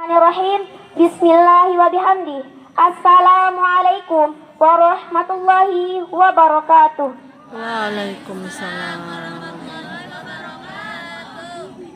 Bismillahirrahmanirrahim. Bismillahi wa bihamdi. Assalamualaikum warahmatullahi wabarakatuh. Waalaikumsalam.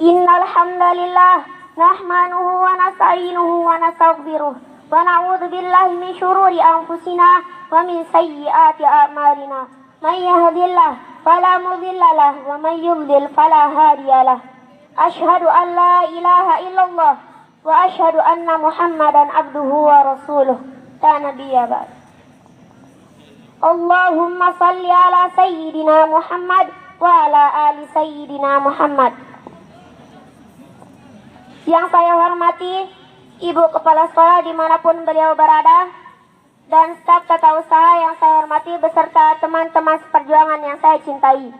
Innal hamdalillah nahmanuhu wa nasta'inuhu wa nastaghfiruh wa na'udzu billahi min shururi anfusina wa min sayyiati a'malina. May yahdihillahu fala mudilla lahu wa may yudlil fala hadiya lahu. Asyhadu an la ilaha illallah wa asyhadu anna Muhammadan abduhu wa rasuluh. La nabiyya ba'd. Allahumma salli ala sayyidina Muhammad wa ala ali sayyidina Muhammad. Yang saya hormati Ibu Kepala Sekolah dimanapun beliau berada, dan staf tata usaha yang saya hormati beserta teman-teman seperjuangan yang saya cintai.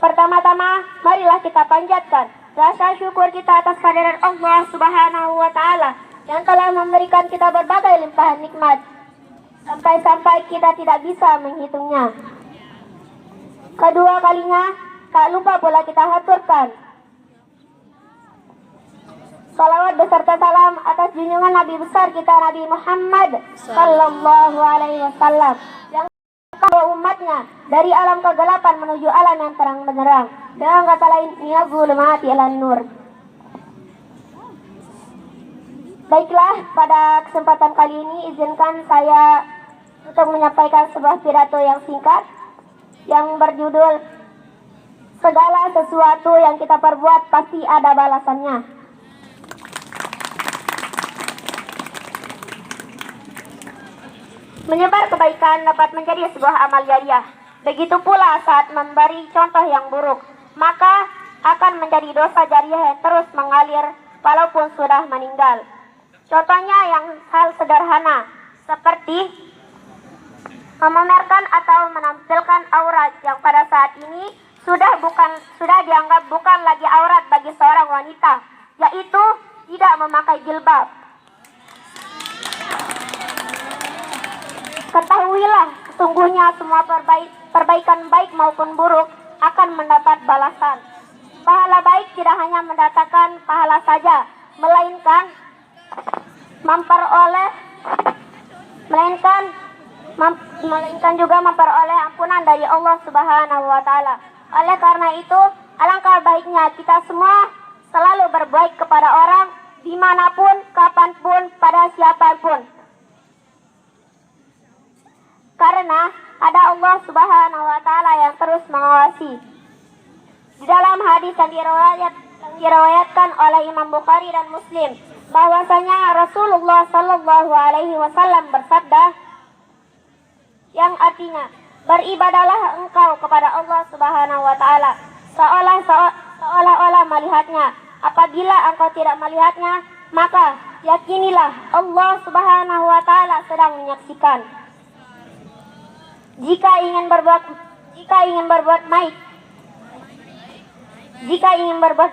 Pertama-tama, marilah kita panjatkan rasa syukur kita atas kehadiran Allah Subhanahu wa Ta'ala yang telah memberikan kita berbagai limpahan nikmat, sampai-sampai kita tidak bisa menghitungnya. Kedua kalinya, tak lupa pula kita haturkan salawat beserta salam atas junjungan Nabi besar kita, Nabi Muhammad Sallallahu Alaihi Wasallam, yang membawa umatnya dari alam kegelapan menuju alam yang terang benderang, dengan kata lain, minaz zulumati ilan nur. Baiklah, pada kesempatan kali ini izinkan saya untuk menyampaikan sebuah pidato yang singkat yang berjudul segala sesuatu yang kita perbuat pasti ada balasannya. Menyebar kebaikan dapat menjadi sebuah amal jariah. Begitu pula saat memberi contoh yang buruk, maka akan menjadi dosa jariah yang terus mengalir walaupun sudah meninggal. Contohnya yang hal sederhana seperti memamerkan atau menampilkan aurat yang pada saat ini sudah dianggap bukan lagi aurat bagi seorang wanita, yaitu tidak memakai jilbab. Ketahuilah, sesungguhnya semua perbaikan baik maupun buruk akan mendapat balasan. Pahala baik tidak hanya mendatangkan pahala saja, melainkan juga memperoleh ampunan dari Allah Subhanahu wa Ta'ala. Oleh karena itu, alangkah baiknya kita semua selalu berbaik kepada orang, dimanapun, kapanpun, pada siapapun. Karena ada Allah Subhanahu wa Ta'ala yang terus mengawasi. Di dalam hadis yang diriwayatkan oleh Imam Bukhari dan Muslim, bahwasanya Rasulullah Sallallahu Alaihi Wasallam bersabda, yang artinya, beribadahlah engkau kepada Allah Subhanahu wa Ta'ala seolah-olah melihatnya. Apabila engkau tidak melihatnya, maka yakinilah Allah Subhanahu wa Ta'ala sedang menyaksikan. Jika ingin berbuat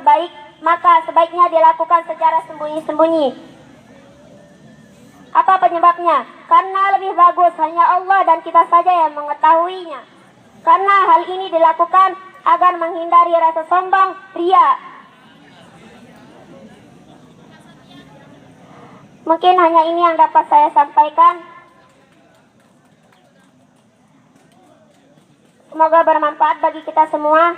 baik, maka sebaiknya dilakukan secara sembunyi-sembunyi. Apa penyebabnya? Karena lebih bagus hanya Allah dan kita saja yang mengetahuinya. Karena hal ini dilakukan agar menghindari rasa sombong, ria. Mungkin hanya ini yang dapat saya sampaikan. Semoga bermanfaat bagi kita semua.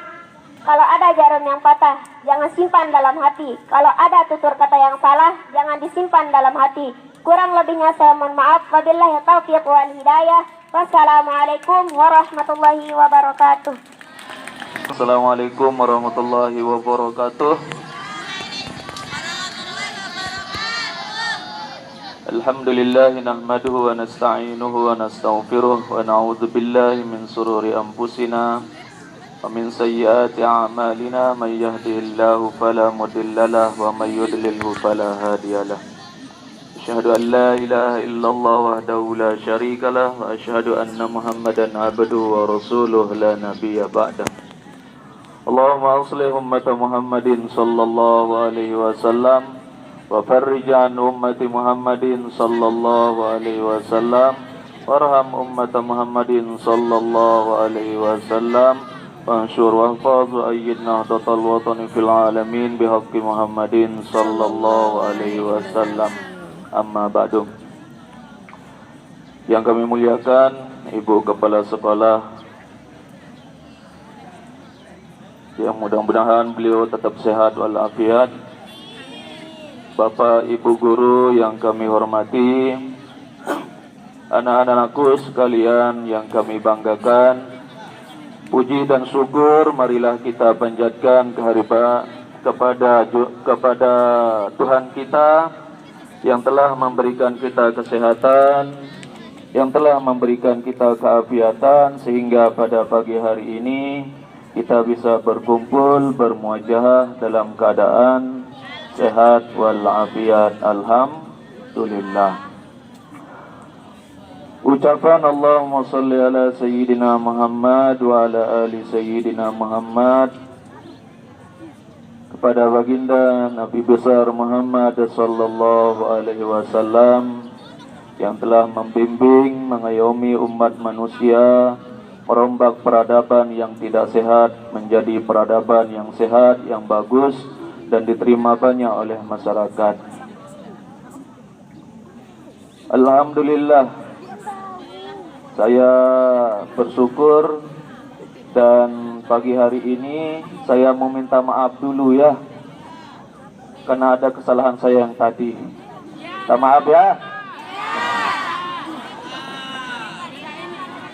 Kalau ada jarum yang patah, jangan simpan dalam hati. Kalau ada tutur kata yang salah, jangan disimpan dalam hati. Kurang lebihnya saya mohon maaf. Wabillahi taufiq wal hidayah. Wassalamualaikum warahmatullahi wabarakatuh. Assalamualaikum warahmatullahi wabarakatuh. Alhamdulillah nahmaduhu wa nasta'inuhu wa nastaghfiruh wa na'udzu billahi min sururi anfusina wa min sayyiati a'malina. May yahdihillahu fala mudilla lahu wa may yudlilhu fala hadiyalah. Asyhadu an la ilaha illallah wahdahu la syarika lah wa asyhadu anna Muhammadan abduhu wa rasuluh la nabiyya ba'dah. Allahumma aslih ummata Muhammadin sallallahu alaihi wasallam wa farrij an ummati Muhammadin sallallahu alaihi wasallam warham ummata Muhammadin sallallahu alaihi wasallam وانشر واحفظ وأيد نهضة الوطن في العالمين بحق محمد صلى الله عليه وسلم. Amma ba'du. Yang kami muliakan Ibu Kepala Sekolah, yang mudah-mudahan beliau tetap sehat walafiat. Bapak Ibu Guru yang kami hormati, anak-anakku sekalian yang kami banggakan, puji dan syukur marilah kita panjatkan kepada Tuhan kita yang telah memberikan kita kesehatan, yang telah memberikan kita keafiatan, sehingga pada pagi hari ini kita bisa berkumpul bermuajahah dalam keadaan sehat walafiat. Alhamdulillah. Ucapan Allahumma salli ala Sayyidina Muhammad wa ala ali Sayyidina Muhammad kepada baginda Nabi besar Muhammad sallallahu alaihi wasallam yang telah membimbing, mengayomi umat manusia, merombak peradaban yang tidak sehat menjadi peradaban yang sehat, yang bagus dan diterima banyak oleh masyarakat. Alhamdulillah, saya bersyukur. Dan pagi hari ini saya mau minta maaf dulu ya, karena ada kesalahan saya yang tadi. Minta maaf ya.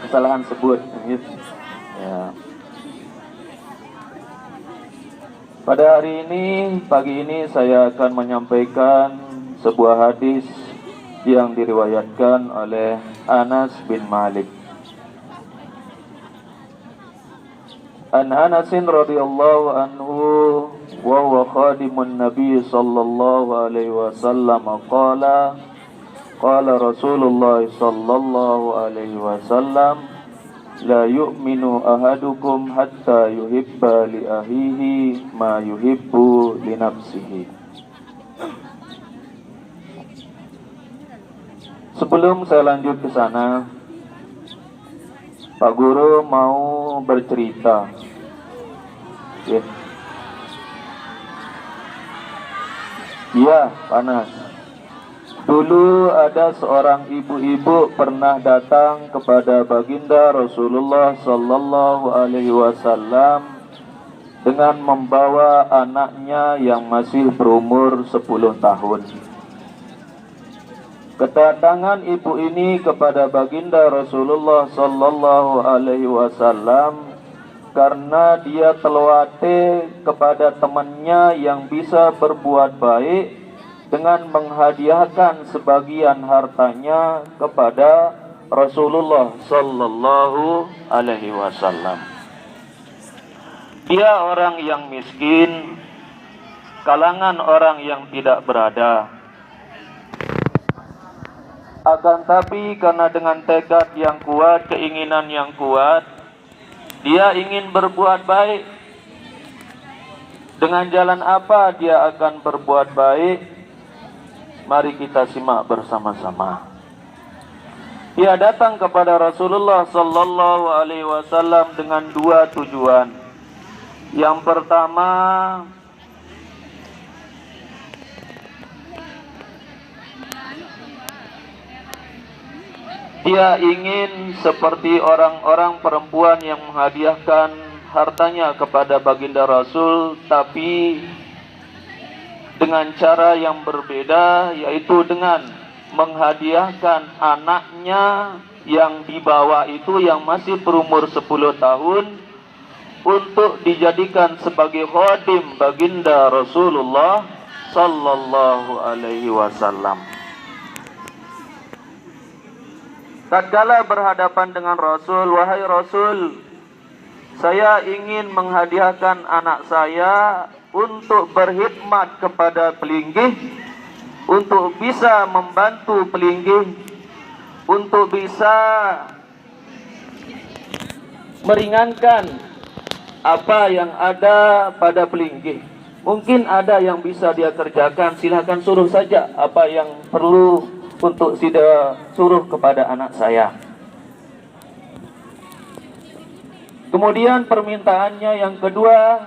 Kesalahan sebut. Ya. Pada hari ini, pagi ini saya akan menyampaikan sebuah hadis yang diriwayatkan oleh Anas bin Malik. An Anasin radhiyallahu anhu wa huwa khadimun Nabi sallallahu alaihi wasallam qala Rasulullah sallallahu alaihi wasallam la yu'minu ahadukum hatta yuhibba li ahihi ma yuhibbu li nafsihi. Sebelum saya lanjut ke sana, Pak Guru mau bercerita. Iya, panas. Dulu ada seorang ibu-ibu pernah datang kepada baginda Rasulullah sallallahu alaihi wasallam dengan membawa anaknya yang masih berumur 10 tahun. Kedatangan ibu ini kepada baginda Rasulullah sallallahu alaihi wasallam karena dia telawate kepada temannya yang bisa berbuat baik dengan menghadiahkan sebagian hartanya kepada Rasulullah sallallahu alaihi wasallam. Dia orang yang miskin, kalangan orang yang tidak berada. Akan tapi karena dengan tekad yang kuat, keinginan yang kuat, dia ingin berbuat baik. Dengan jalan apa dia akan berbuat baik? Mari kita simak bersama-sama. Dia datang kepada Rasulullah sallallahu alaihi wasallam dengan dua tujuan. Yang pertama, dia ingin seperti orang-orang perempuan yang menghadiahkan hartanya kepada baginda Rasul, tapi dengan cara yang berbeda, yaitu dengan menghadiahkan anaknya yang dibawa itu yang masih berumur 10 tahun untuk dijadikan sebagai khadim baginda Rasulullah sallallahu alaihi wasallam. Tatkala berhadapan dengan Rasul, wahai Rasul, saya ingin menghadiahkan anak saya untuk berkhidmat kepada pelinggih, untuk bisa membantu pelinggih, untuk bisa meringankan apa yang ada pada pelinggih. Mungkin ada yang bisa dia kerjakan, silahkan suruh saja apa yang perlu untuk suruh kepada anak saya. Kemudian permintaannya yang kedua,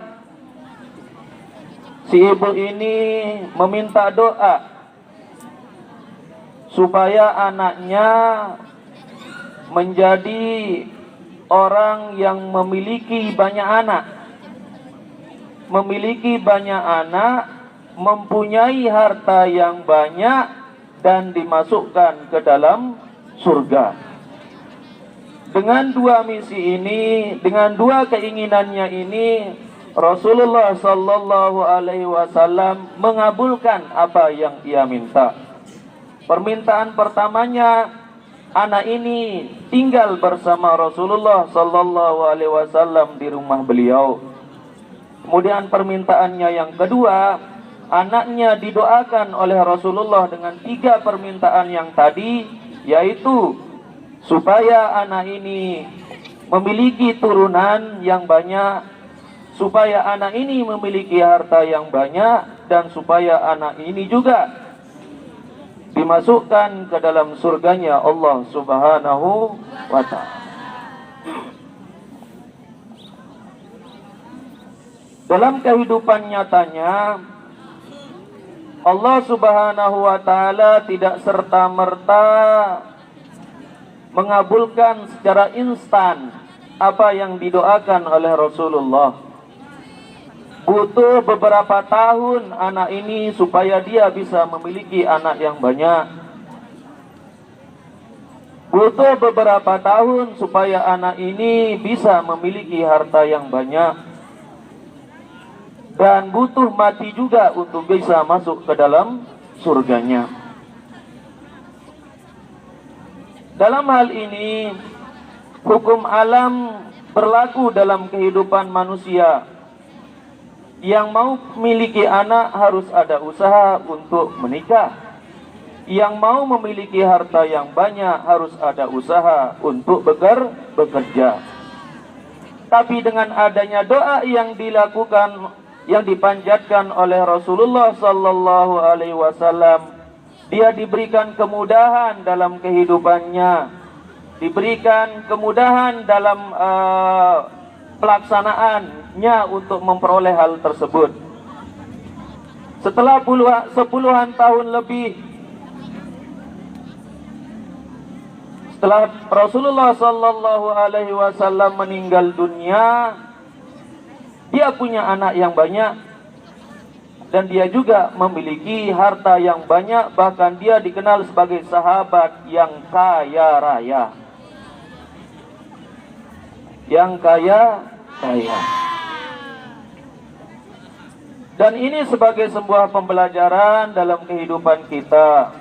si ibu ini meminta doa supaya anaknya menjadi orang yang memiliki banyak anak. Memiliki banyak anak, mempunyai harta yang banyak, dan dimasukkan ke dalam surga. Dengan dua misi ini, dengan dua keinginannya ini, Rasulullah Sallallahu Alaihi Wasallam mengabulkan apa yang ia minta. Permintaan pertamanya, anak ini tinggal bersama Rasulullah Sallallahu Alaihi Wasallam di rumah beliau. Kemudian permintaannya yang kedua, anaknya didoakan oleh Rasulullah dengan 3 permintaan yang tadi, yaitu supaya anak ini memiliki turunan yang banyak, supaya anak ini memiliki harta yang banyak, dan supaya anak ini juga dimasukkan ke dalam surganya Allah Subhanahu wa Ta'ala. Dalam kehidupan nyatanya, Allah Subhanahu wa Ta'ala tidak serta-merta mengabulkan secara instan apa yang didoakan oleh Rasulullah. Butuh beberapa tahun anak ini supaya dia bisa memiliki anak yang banyak. Butuh beberapa tahun supaya anak ini bisa memiliki harta yang banyak. Dan butuh mati juga untuk bisa masuk ke dalam surganya. Dalam hal ini, hukum alam berlaku dalam kehidupan manusia. Yang mau memiliki anak harus ada usaha untuk menikah. Yang mau memiliki harta yang banyak harus ada usaha untuk bekerja. Tapi dengan adanya doa yang dilakukan, yang dipanjatkan oleh Rasulullah Sallallahu Alaihi Wasallam, dia diberikan kemudahan dalam kehidupannya, diberikan kemudahan dalam pelaksanaannya untuk memperoleh hal tersebut. Setelah puluhan tahun lebih, setelah Rasulullah Sallallahu Alaihi Wasallam meninggal dunia, dia punya anak yang banyak dan dia juga memiliki harta yang banyak, bahkan dia dikenal sebagai sahabat yang kaya raya. Yang kaya raya. Dan ini sebagai sebuah pembelajaran dalam kehidupan kita.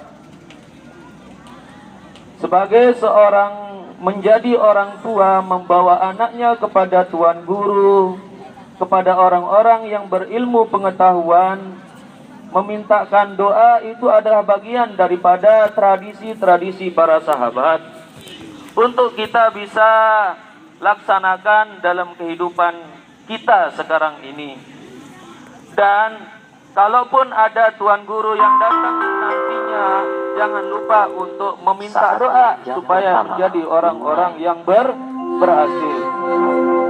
Sebagai seorang menjadi orang tua, membawa anaknya kepada tuan guru, kepada orang-orang yang berilmu pengetahuan, memintakan doa, itu adalah bagian daripada tradisi-tradisi para sahabat untuk kita bisa laksanakan dalam kehidupan kita sekarang ini. Dan kalaupun ada tuan guru yang datang nantinya, jangan lupa untuk meminta doa supaya menjadi orang-orang yang berhasil.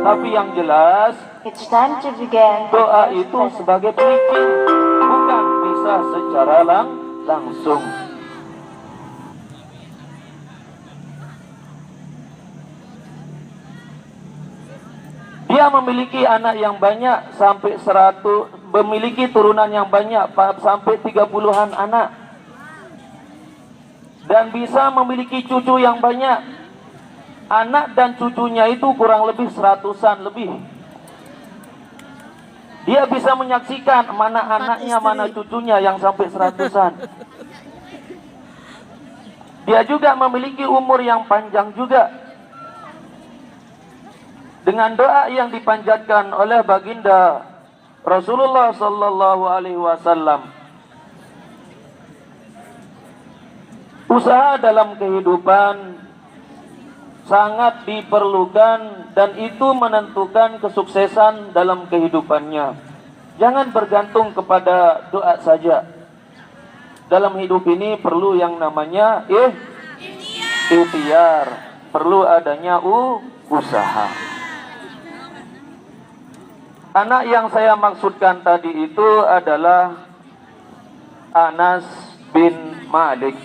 Tapi yang jelas, It's time to begin. doa itu sebagai pelicin, bukan bisa secara langsung. Dia memiliki anak yang banyak sampai 100, memiliki turunan yang banyak sampai 30-an anak. Dan bisa memiliki cucu yang banyak. Anak dan cucunya itu kurang lebih 100-an lebih. Dia bisa menyaksikan mana anaknya, mana cucunya yang sampai 100-an. Dia juga memiliki umur yang panjang juga. Dengan doa yang dipanjatkan oleh baginda Rasulullah Sallallahu Alaihi Wasallam, usaha dalam kehidupan sangat diperlukan dan itu menentukan kesuksesan dalam kehidupannya. Jangan bergantung kepada doa saja. Dalam hidup ini perlu yang namanya ikhtiar, perlu adanya usaha. Anak yang saya maksudkan tadi itu adalah Anas bin Malik.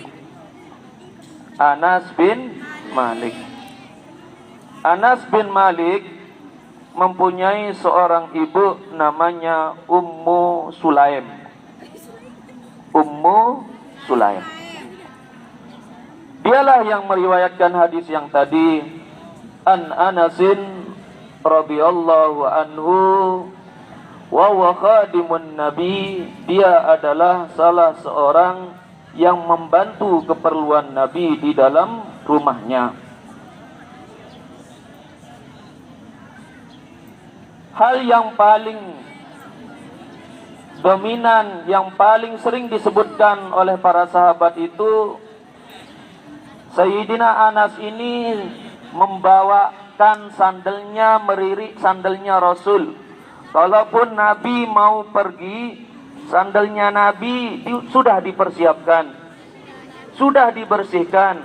Anas bin Malik. Anas bin Malik mempunyai seorang ibu namanya Ummu Sulaim. Ummu Sulaim. Dialah yang meriwayatkan hadis yang tadi, an Anasin radhiyallahu anhu wa huwa khadimun nabi. Dia adalah salah seorang yang membantu keperluan Nabi di dalam rumahnya. Hal yang paling dominan, yang paling sering disebutkan oleh para sahabat itu, Sayyidina Anas ini membawakan sandalnya, meririk sandalnya Rasul. Kalaupun Nabi mau pergi, sandalnya Nabi sudah dipersiapkan, sudah dibersihkan.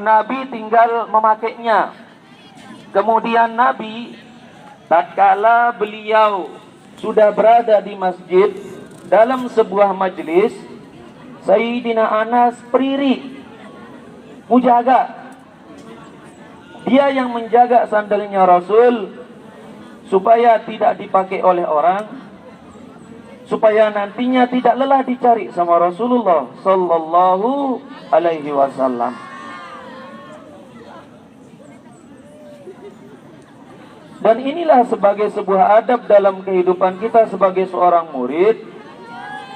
Nabi tinggal memakainya. Kemudian Nabi, tatkala beliau sudah berada di masjid dalam sebuah majlis, Sayyidina Anas berdiri menjaga. Dia yang menjaga sandalnya Rasul supaya tidak dipakai oleh orang, supaya nantinya tidak lelah dicari sama Rasulullah sallallahu alaihi wasallam. Dan inilah sebagai sebuah adab dalam kehidupan kita sebagai seorang murid.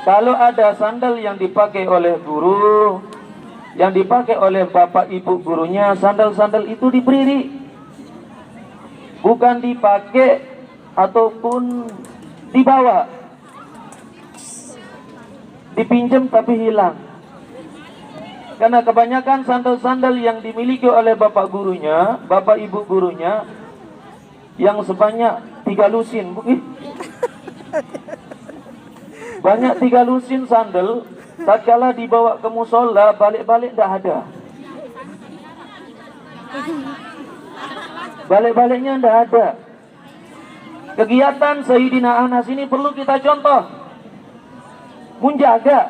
Kalau ada sandal yang dipakai oleh guru, yang dipakai oleh bapak ibu gurunya, sandal-sandal itu diberi, bukan dipakai ataupun dibawa, dipinjam tapi hilang. Karena kebanyakan sandal-sandal yang dimiliki oleh bapak gurunya, bapak ibu gurunya, yang sebanyak 3 lusin, mungkin banyak 3 lusin sandal, tatkala dibawa ke musola, balik-balik tidak ada. Balik-baliknya tidak ada. Kegiatan Sayyidina Anas ini perlu kita contoh. Menjaga,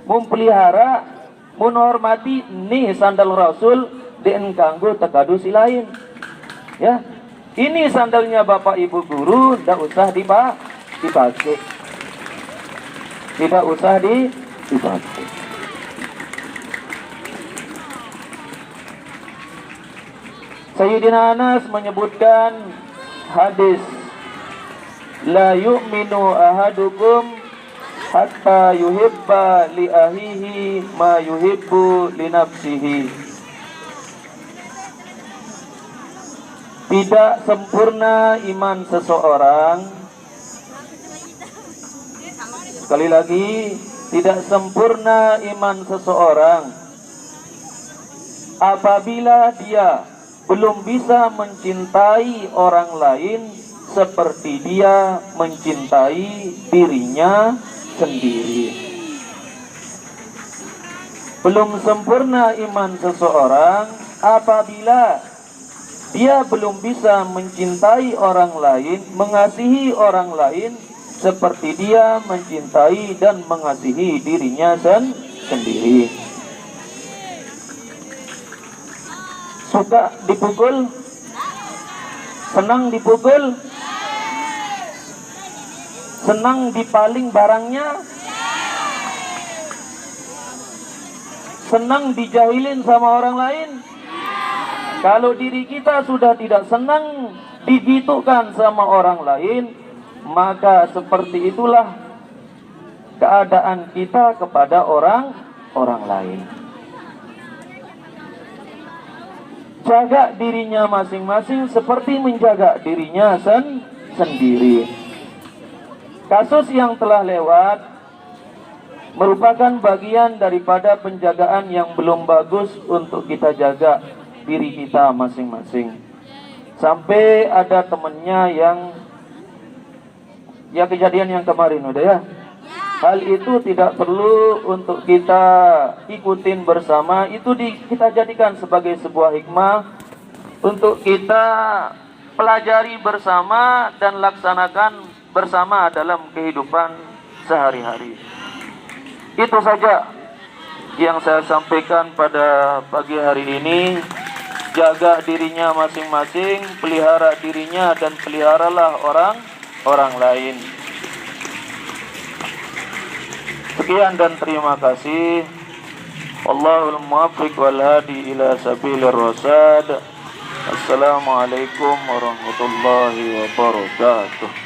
mempelihara, menghormati nih sandal Rasul den kanggo tekadusi lain. Ya. Ini sandalnya bapak ibu guru, tidak usah dipakai. Tidak usah dipakai. Sayyidina Anas menyebutkan hadis, la yu'minu ahadukum hatta yuhibba li ahihi ma yuhibbu li nafsihi. Tidak sempurna iman seseorang. Sekali lagi, tidak sempurna iman seseorang apabila dia belum bisa mencintai orang lain seperti dia mencintai dirinya sendiri. Belum sempurna iman seseorang apabila dia belum bisa mencintai orang lain, mengasihi orang lain seperti dia mencintai dan mengasihi dirinya sendiri. Suka dipukul? Senang dipukul? Senang dipaling barangnya? Senang dijahilin sama orang lain? Kalau diri kita sudah tidak senang digitukan sama orang lain, maka seperti itulah keadaan kita kepada orang lain. Jaga dirinya masing-masing seperti menjaga dirinya sendiri. Kasus yang telah lewat merupakan bagian daripada penjagaan yang belum bagus untuk kita jaga diri kita masing-masing. Sampai ada temennya yang kejadian yang kemarin udah ya. Hal itu tidak perlu untuk kita ikutin bersama. Itu kita jadikan sebagai sebuah hikmah untuk kita pelajari bersama dan laksanakan bersama dalam kehidupan sehari-hari. Itu saja yang saya sampaikan pada pagi hari ini. Jaga dirinya masing-masing, pelihara dirinya dan peliharalah orang lain. Sekian dan terima kasih. Wallahul muwaffiq wal hadi ila sabilir rasyad. Assalamualaikum warahmatullahi wabarakatuh.